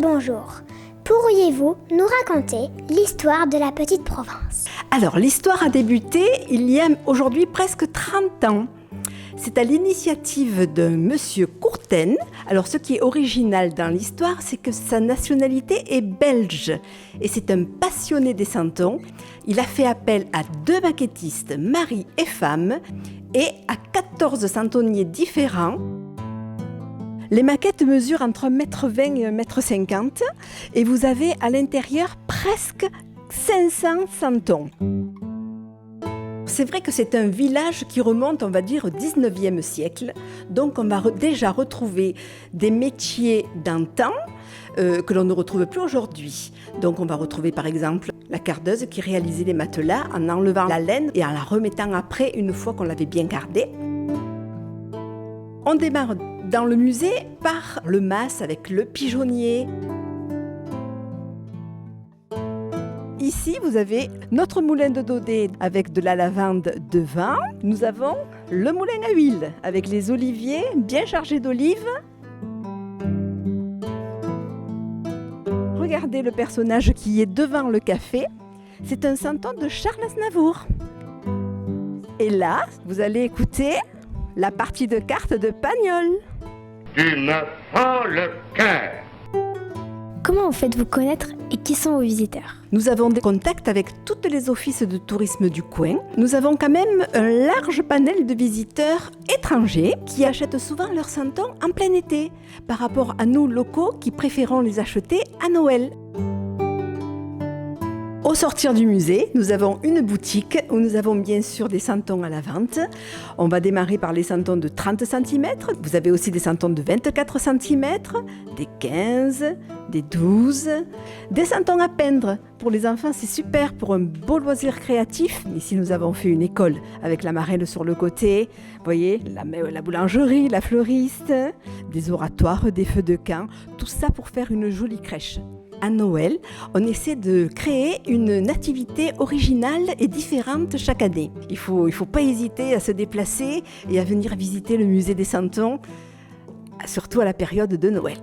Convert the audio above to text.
bonjour. Pourriez-vous nous raconter l'histoire de la petite Provence ? Alors, l'histoire a débuté il y a aujourd'hui presque 30 ans. C'est à l'initiative de monsieur Courtaine. Alors, ce qui est original dans l'histoire, c'est que sa nationalité est belge. Et c'est un passionné des santons. Il a fait appel à 2 maquettistes, mari et femme, et à 14 santonniers différents. Les maquettes mesurent entre 1,20 m et 1,50 m et vous avez à l'intérieur presque 500 santons. C'est vrai que c'est un village qui remonte, on va dire, au 19e siècle. Donc on va déjà retrouver des métiers d'antan que l'on ne retrouve plus aujourd'hui. Donc on va retrouver par exemple la cardeuse qui réalisait les matelas en enlevant la laine et en la remettant après une fois qu'on l'avait bien gardée. On démarre dans le musée par le mas avec le pigeonnier. Ici, vous avez notre moulin de Daudet avec de la lavande devant. Nous avons le moulin à huile avec les oliviers bien chargés d'olives. Regardez le personnage qui est devant le café. C'est un santon de Charles Aznavour. Et là, vous allez écouter la partie de cartes de Pagnol. Tu me fends le cœur. Comment vous faites-vous connaître et qui sont vos visiteurs ? Nous avons des contacts avec tous les offices de tourisme du coin. Nous avons quand même un large panel de visiteurs étrangers qui achètent souvent leurs santons en plein été, par rapport à nous locaux qui préférons les acheter à Noël. Au sortir du musée, nous avons une boutique où nous avons bien sûr des santons à la vente. On va démarrer par les santons de 30 cm. Vous avez aussi des santons de 24 cm, des 15, des 12, des santons à peindre. Pour les enfants, c'est super pour un beau loisir créatif. Ici, nous avons fait une école avec la marelle sur le côté. Vous voyez, la boulangerie, la fleuriste, des oratoires, des feux de camp. Tout ça pour faire une jolie crèche. À Noël, on essaie de créer une nativité originale et différente chaque année. Il faut pas hésiter à se déplacer et à venir visiter le musée des santons, surtout à la période de Noël.